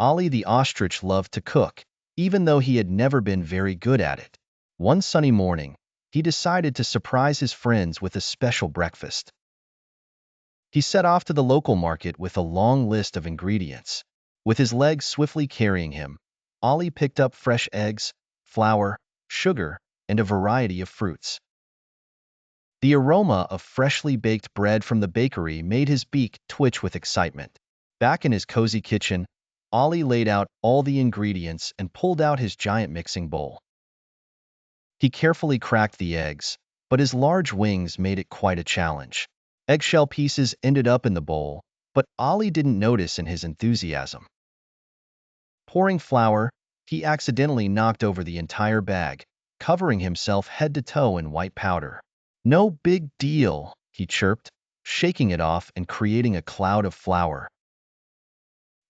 Ollie the Ostrich loved to cook, even though he had never been very good at it. One sunny morning, he decided to surprise his friends with a special breakfast. He set off to the local market with a long list of ingredients. With his legs swiftly carrying him, Ollie picked up fresh eggs, flour, sugar, and a variety of fruits. The aroma of freshly baked bread from the bakery made his beak twitch with excitement. Back in his cozy kitchen, Ollie laid out all the ingredients and pulled out his giant mixing bowl. He carefully cracked the eggs, but his large wings made it quite a challenge. Eggshell pieces ended up in the bowl, but Ollie didn't notice in his enthusiasm. Pouring flour, he accidentally knocked over the entire bag, covering himself head to toe in white powder. "No big deal," he chirped, shaking it off and creating a cloud of flour.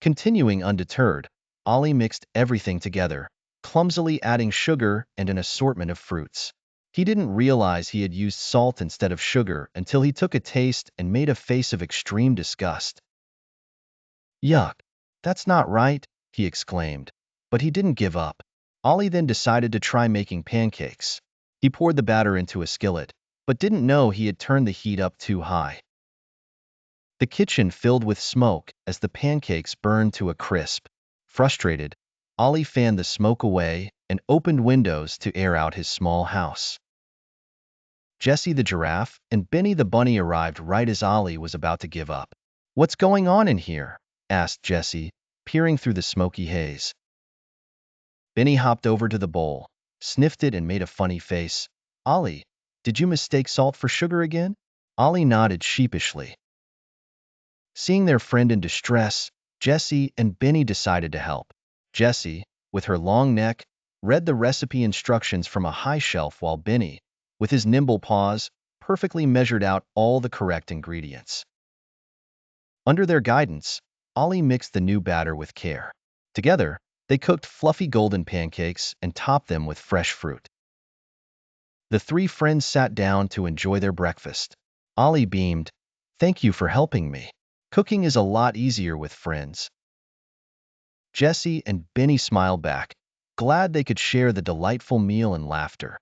Continuing undeterred, Ollie mixed everything together, clumsily adding sugar and an assortment of fruits. He didn't realize he had used salt instead of sugar until he took a taste and made a face of extreme disgust. "Yuck, that's not right," he exclaimed, but he didn't give up. Ollie then decided to try making pancakes. He poured the batter into a skillet, but didn't know he had turned the heat up too high. The kitchen filled with smoke as the pancakes burned to a crisp. Frustrated, Ollie fanned the smoke away and opened windows to air out his small house. Jessie the giraffe and Benny the bunny arrived right as Ollie was about to give up. "What's going on in here?" asked Jessie, peering through the smoky haze. Benny hopped over to the bowl, sniffed it and made a funny face. "Ollie, did you mistake salt for sugar again?" Ollie nodded sheepishly. Seeing their friend in distress, Jessie and Benny decided to help. Jessie, with her long neck, read the recipe instructions from a high shelf while Benny, with his nimble paws, perfectly measured out all the correct ingredients. Under their guidance, Ollie mixed the new batter with care. Together, they cooked fluffy golden pancakes and topped them with fresh fruit. The three friends sat down to enjoy their breakfast. Ollie beamed, "Thank you for helping me. Cooking is a lot easier with friends." Jessie and Benny smiled back, glad they could share the delightful meal and laughter.